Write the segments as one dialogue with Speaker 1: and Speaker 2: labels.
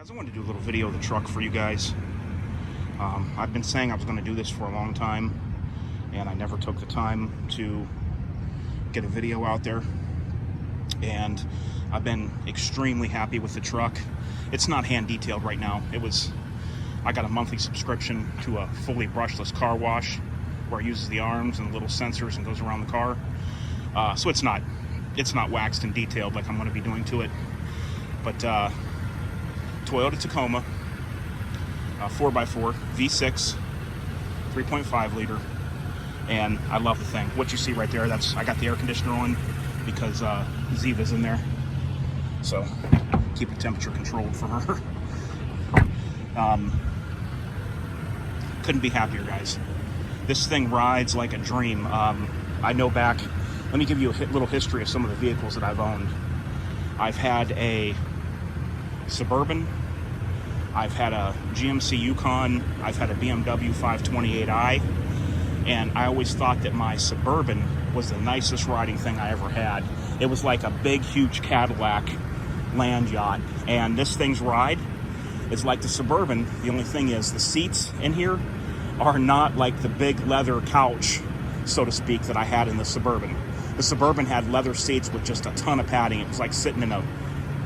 Speaker 1: I wanted to do a little video of the truck for you guys. I've been saying I was going to do this for a long time, and I never took the time to get a video out there. And I've been extremely happy with the truck. It's not hand detailed right now. I got a monthly subscription to a fully brushless car wash where it uses the arms and the little sensors and goes around the car. So it's not waxed and detailed like I'm going to be doing to it. But Toyota Tacoma, 4x4, V6, 3.5 liter, and I love the thing. What you see right there, I got the air conditioner on because Ziva's in there, so keep it temperature controlled for her. Couldn't be happier, guys. This thing rides like a dream. I know back, let me give you a little history of some of the vehicles that I've owned. I've had a Suburban, I've had a GMC Yukon, I've had a BMW 528i, and I always thought that my Suburban was the nicest riding thing I ever had. It was like a big, huge Cadillac land yacht, and this thing's ride is like the Suburban. The only thing is the seats in here are not like the big leather couch, so to speak, that I had in the Suburban. The Suburban had leather seats with just a ton of padding. It was like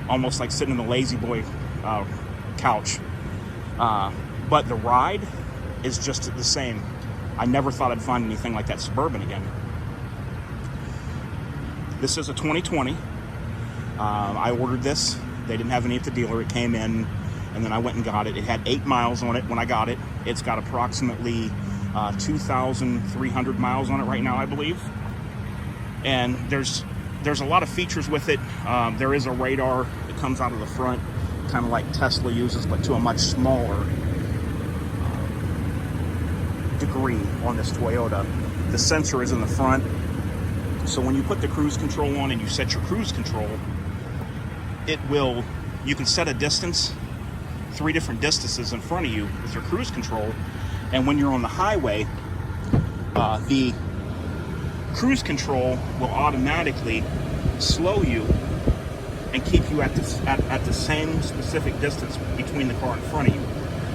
Speaker 1: almost like sitting in a lazy boy couch. But the ride is just the same. I never thought I'd find anything like that Suburban again. This is a 2020. I ordered this. They didn't have any at the dealer. It came in, and then I went and got it. It had 8 miles on it when I got it. It's got approximately 2,300 miles on it right now, I believe. And there's a lot of features with it. There is a radar that comes out of the front, kind of like Tesla uses, but to a much smaller degree on this Toyota. The sensor is in the front, so when you put the cruise control on and you set your cruise control, you can set a distance, 3 different distances in front of you with your cruise control, and when you're on the highway, the cruise control will automatically slow you and keep you at the same specific distance between the car in front of you.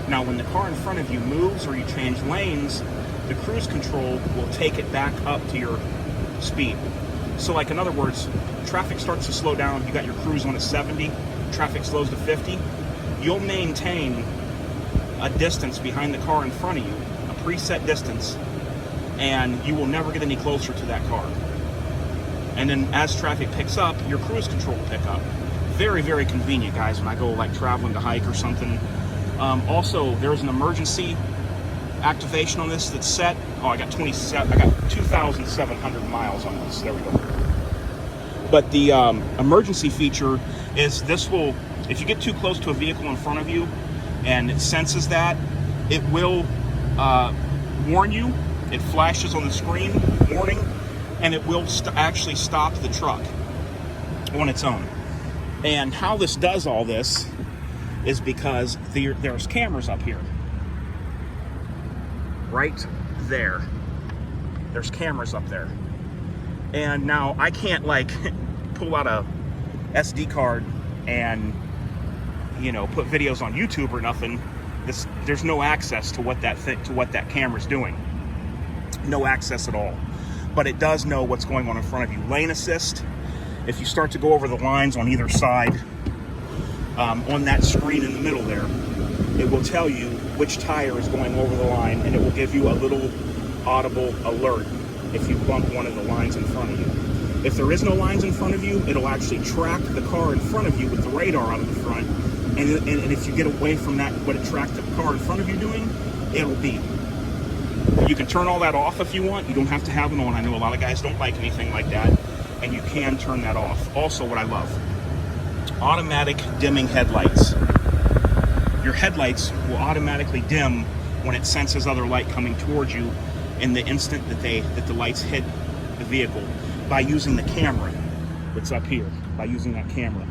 Speaker 1: Now, when the car in front of you moves or you change lanes, the cruise control will take it back up to your speed. So, like, in other words, traffic starts to slow down, you got your cruise on at 70, traffic slows to 50, you'll maintain a distance behind the car in front of you, a preset distance, and you will never get any closer to that car. And then as traffic picks up, your cruise control will pick up. Very, very convenient, guys, when I go like traveling to hike or something. Also, there's an emergency activation on this that's set. Oh, I got 2,700 miles on this. There we go. But the emergency feature is this will, if you get too close to a vehicle in front of you and it senses that, it will warn you. It flashes on the screen, warning, and it will actually stop the truck on its own. And how this does all this is because there's cameras up here. Right there. There's cameras up there. And now I can't like pull out a SD card and, put videos on YouTube or nothing. There's no access to what that camera's doing. No access at all. But it does know what's going on in front of you. Lane assist, if you start to go over the lines on either side, on that screen in the middle there, it will tell you which tire is going over the line, and it will give you a little audible alert if you bump one of the lines in front of you. If there is no lines in front of you, it'll actually track the car in front of you with the radar out of the front, and if you get away from that, what it tracked the car in front of you doing, it'll beep. You can turn all that off if you want. You don't have to have it on. I know a lot of guys don't like anything like that, and you can turn that off. Also, what I love, automatic dimming headlights. Your headlights will automatically dim when it senses other light coming towards you in the instant that the lights hit the vehicle by using the camera that's up here, by using that camera.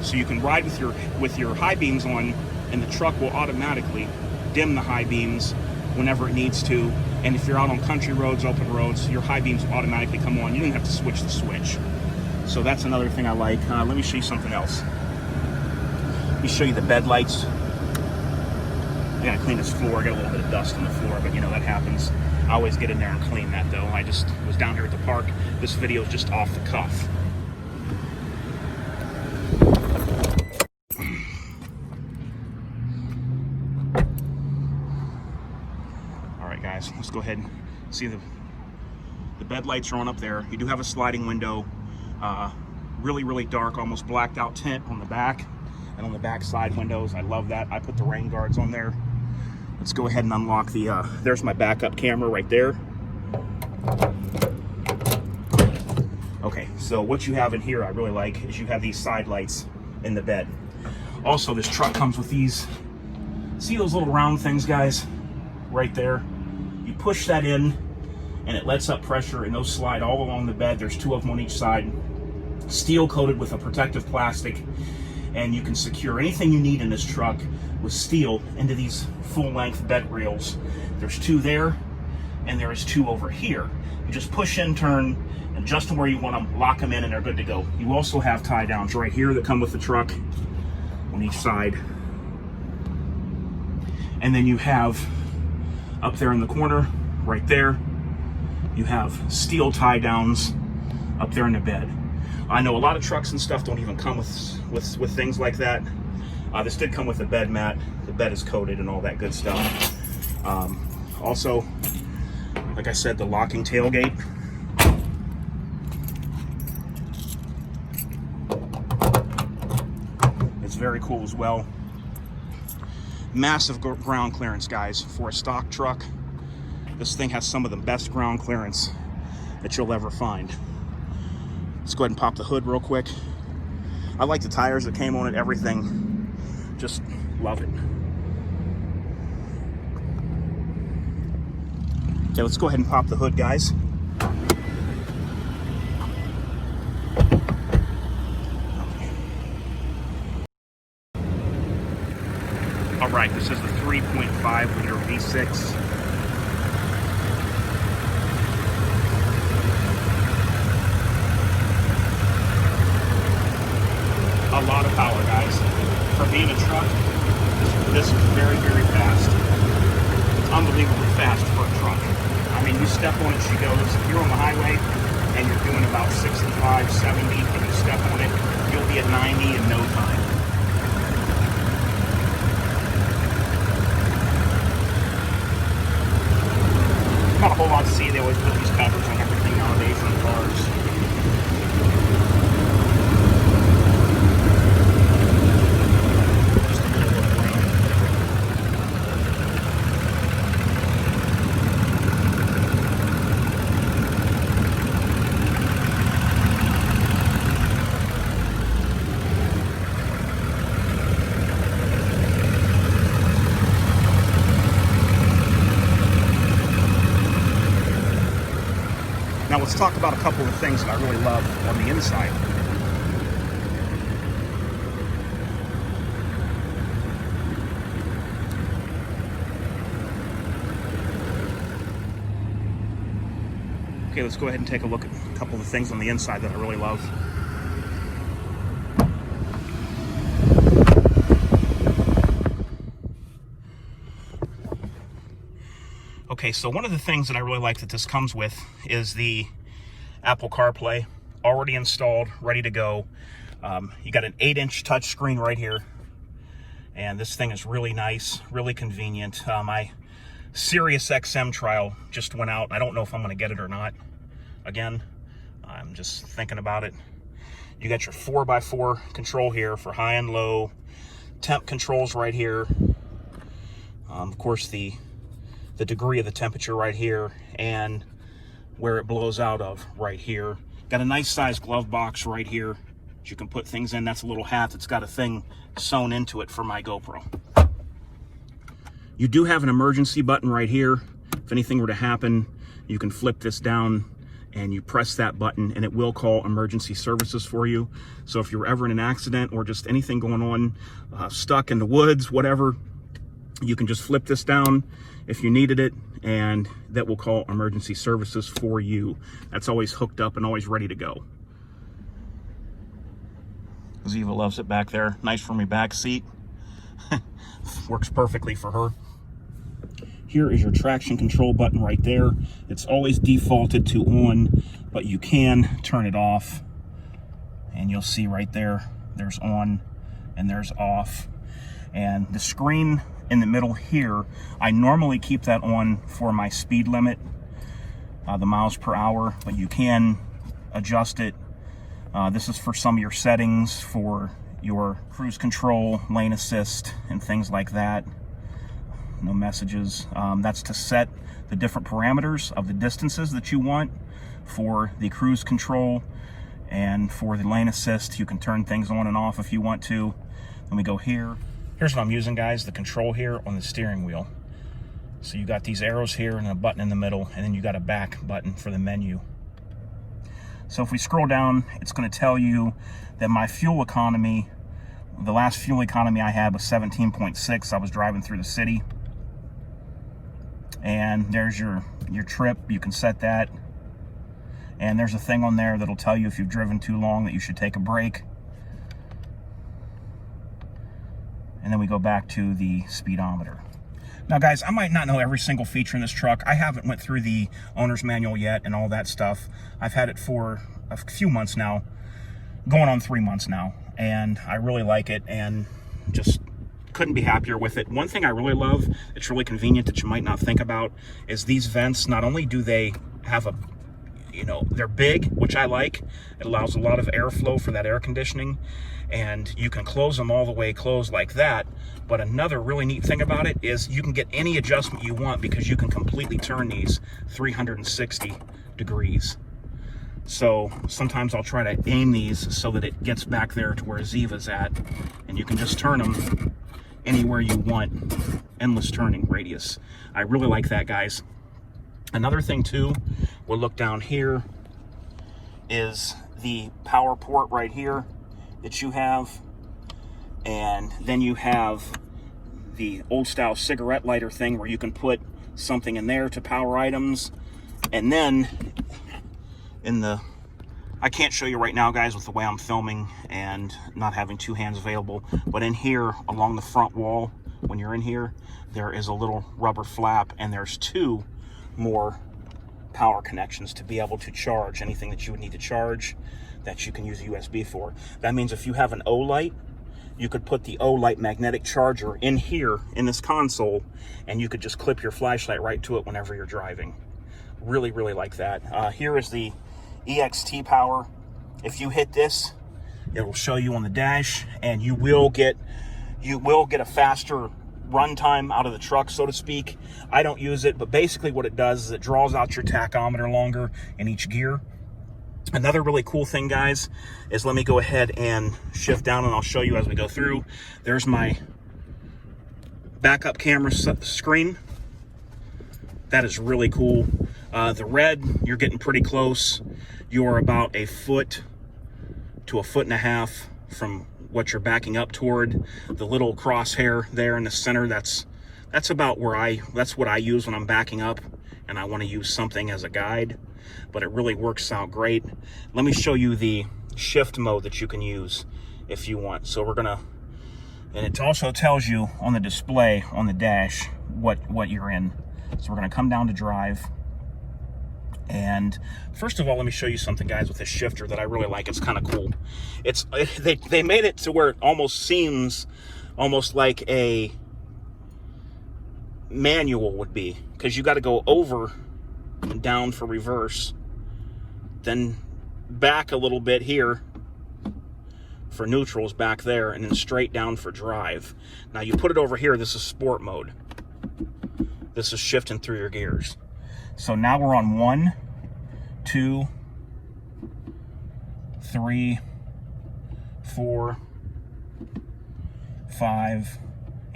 Speaker 1: So you can ride with your high beams on, and the truck will automatically dim the high beams whenever it needs to. And if you're out on country roads, open roads, your high beams will automatically come on. You don't have to switch the switch. So that's another thing I like. Let me show you something else. Let me show you the bed lights. I gotta clean this floor. I got a little bit of dust on the floor, but you know, that happens. I always get in there and clean that though. I just was down here at the park. This video is just off the cuff. All right, guys, let's go ahead and see the bed lights are on up there. You do have a sliding window, really dark, almost blacked out tint on the back and on the back side windows. I love that. I put the rain guards on there. Let's go ahead and unlock the, there's my backup camera right there. Okay, so what you have in here I really like is you have these side lights in the bed. Also, this truck comes with these, see those little round things, guys, right there? You push that in and it lets up pressure, and those slide all along the bed. There's 2 of them on each side, steel coated with a protective plastic, and you can secure anything you need in this truck with steel into these full-length bed rails. There's 2 there, and there is 2 over here. You just push in, turn, and just to where you want them, lock them in, and they're good to go. You also have tie downs right here that come with the truck on each side. And then you have up there in the corner, right there, you have steel tie downs up there in the bed. I know a lot of trucks and stuff don't even come with things like that. This did come with a bed mat. The bed is coated and all that good stuff. Also, like I said, the locking tailgate. It's very cool as well. Massive ground clearance, guys, for a stock truck. This thing has some of the best ground clearance that you'll ever find. Let's go ahead and pop the hood real quick. I like the tires that came on it, everything. Just love it. Okay, let's go ahead and pop the hood, guys. All right, this is the 3.5 liter V6. A lot of power, guys. For being a truck, this is very fast. It's unbelievably fast for a truck. I mean, you step on it, she goes. If you're on the highway and you're doing about 65, 70, and you step on it, you'll be at 90 in no time. Not a whole lot to see. They always put these covers on everything nowadays on cars. Now let's talk about a couple of things that I really love on the inside. Okay, let's go ahead and take a look at a couple of the things on the inside that I really love. Okay, so one of the things that I really like that this comes with is the Apple Carplay, already installed, ready to go. You got an 8-inch touchscreen right here, and this thing is really nice, really convenient. My Sirius XM trial just went out. I don't know if I'm going to get it or not. Again, I'm just thinking about it. You got your 4x4 control here for high and low, temp controls right here. Of course, the degree of the temperature right here, and where it blows out of right here. Got a nice size glove box right here that you can put things in. That's a little hat that's got a thing sewn into it for my GoPro. You do have an emergency button right here. If anything were to happen, you can flip this down and you press that button and it will call emergency services for you. So if you're ever in an accident or just anything going on, stuck in the woods, whatever, you can just flip this down if you needed it, and that will call emergency services for you. That's always hooked up and always ready to go. Ziva loves it back there. Nice for my back seat. Works perfectly for her. Here is your traction control button right there. It's always defaulted to on, but you can turn it off. And you'll see right there, there's on and there's off. And the screen in the middle here, I normally keep that on for my speed limit, the miles per hour, but you can adjust it. This is for some of your settings for your cruise control, lane assist, and things like that. No messages. That's to set the different parameters of the distances that you want for the cruise control, and for the lane assist, you can turn things on and off if you want to. Let me go here. Here's what I'm using, guys, the control here on the steering wheel. So you got these arrows here and a button in the middle, and then you got a back button for the menu. So if we scroll down, it's going to tell you that my fuel economy, the last fuel economy I had was 17.6. I was driving through the city. And there's your trip. You can set that. And there's a thing on there that'll tell you if you've driven too long that you should take a break. And then we go back to the speedometer. Now, guys, I might not know every single feature in this truck. I haven't went through the owner's manual yet and all that stuff. I've had it for a few months now, going on 3 months now, and I really like it and just couldn't be happier with it. One thing I really love, it's really convenient that you might not think about, is these vents. Not only do they have a, they're big, which I like. It allows a lot of airflow for that air conditioning, and you can close them all the way closed like that. But another really neat thing about it is you can get any adjustment you want, because you can completely turn these 360 degrees. So sometimes I'll try to aim these so that it gets back there to where Ziva's at, and you can just turn them anywhere you want. Endless turning radius. I really like that, guys. Another thing too, we'll look down here, is the power port right here that you have. And then you have the old style cigarette lighter thing where you can put something in there to power items. And then I can't show you right now, guys, with the way I'm filming and not having two hands available, but in here along the front wall, when you're in here, there is a little rubber flap, and there's two more power connections to be able to charge anything that you would need to charge that you can use a USB for. That means if you have an O-light, you could put the O-light magnetic charger in here in this console, and you could just clip your flashlight right to it whenever you're driving. Really, really like that. Here is the EXT power. If you hit this, it will show you on the dash, and you will get a faster run time out of the truck, so to speak. I don't use it, but basically what it does is it draws out your tachometer longer in each gear. Another really cool thing, guys, is let me go ahead and shift down, and I'll show you as we go through. There's my backup camera screen. That is really cool. The red, you're getting pretty close. You're about a foot to a foot and a half from what you're backing up toward. The little crosshair there in the center, that's about where that's what I use when I'm backing up and I want to use something as a guide, but it really works out great. Let me show you the shift mode that you can use if you want. So we're gonna, and it also tells you on the display on the dash what you're in. So we're gonna come down to drive. And first of all, let me show you something, guys, with this shifter that I really like. It's kind of cool. They made it to where it almost seems almost like a manual would be, because you got to go over and down for reverse, then back a little bit here for neutrals back there, and then straight down for drive. Now you put it over here, this is sport mode. This is shifting through your gears. So now we're on 1, 2, 3, 4, 5,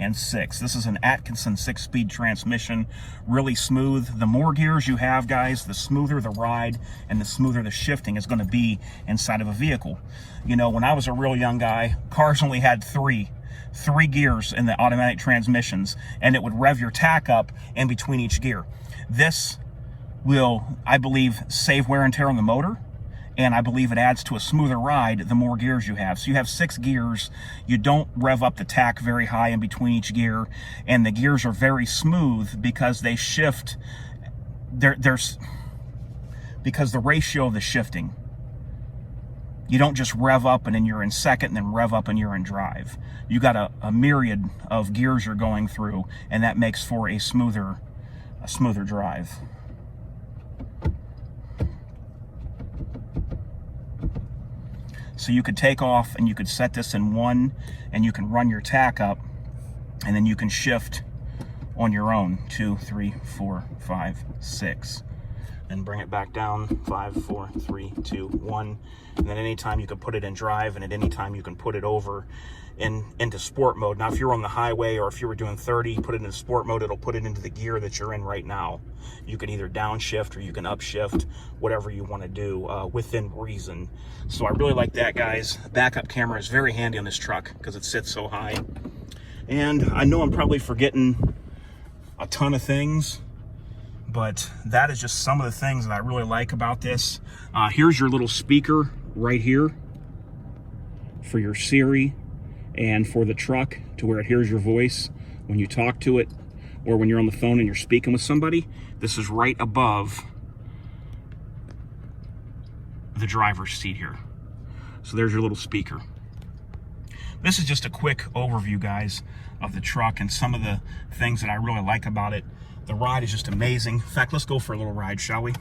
Speaker 1: and 6. This is an Atkinson 6-speed transmission, really smooth. The more gears you have, guys, the smoother the ride and the smoother the shifting is going to be inside of a vehicle. You know, when I was a real young guy, cars only had three gears in the automatic transmissions, and it would rev your tack up in between each gear. This will, I believe, save wear and tear on the motor, and I believe it adds to a smoother ride the more gears you have. So you have 6 gears. You don't rev up the tack very high in between each gear, and the gears are very smooth because they shift. Because the ratio of the shifting. You don't just rev up and then you're in second, and then rev up and you're in drive. You got a myriad of gears you're going through, and that makes for a smoother drive. So you could take off and you could set this in 1, and you can run your tack up, and then you can shift on your own. 2, 3, 4, 5, 6. And bring it back down. 5, 4, 3, 2, 1. And then anytime you can put it in drive, and at any time you can put it over into sport mode. Now, if you're on the highway or if you were doing 30, put it into sport mode, it'll put it into the gear that you're in right now. You can either downshift or you can upshift, whatever you want to do within reason. So I really like that, guys. Backup camera is very handy on this truck because it sits so high. And I know I'm probably forgetting a ton of things, but that is just some of the things that I really like about this. Here's your little speaker right here for your Siri and for the truck, to where it hears your voice when you talk to it, or when you're on the phone and you're speaking with somebody. This is right above the driver's seat here. So there's your little speaker. This is just a quick overview, guys, of the truck and some of the things that I really like about it. The ride is just amazing. In fact, let's go for a little ride, shall we?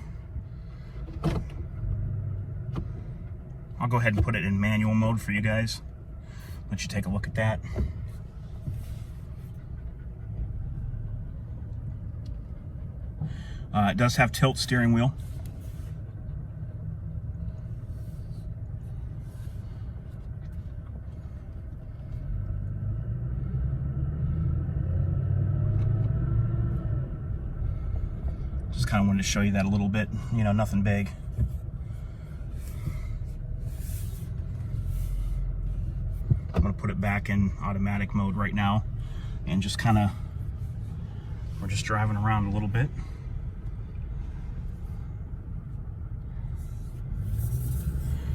Speaker 1: I'll go ahead and put it in manual mode for you guys. Let you take a look at that. It does have tilt steering wheel. Just kind of wanted to show you that a little bit, you know, nothing big. I'm going to put it back in automatic mode right now, and just kind of, we're just driving around a little bit.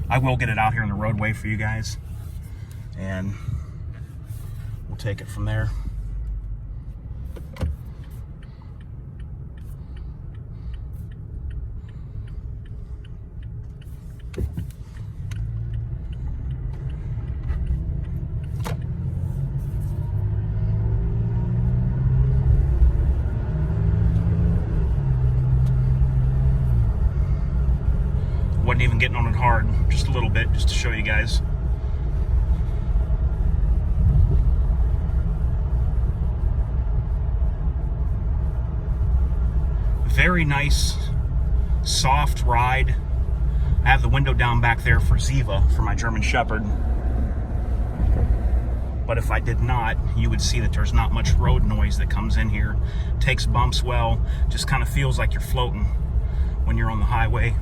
Speaker 1: I will get it out here in the roadway for you guys, and we'll take it from there. Wasn't even getting on it hard, just a little bit, just to show you guys. Very nice, soft ride. I have the window down back there for Ziva, for my German Shepherd. But if I did not, you would see that there's not much road noise that comes in here. Takes bumps well, just kind of feels like you're floating when you're on the highway.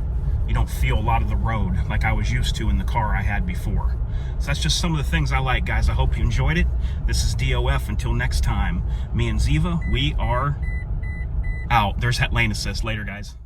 Speaker 1: You don't feel a lot of the road like I was used to in the car I had before. So that's just some of the things I like, guys. I hope you enjoyed it. This is DOF. Until next time, me and Ziva, we are out. There's that lane assist. Later, guys.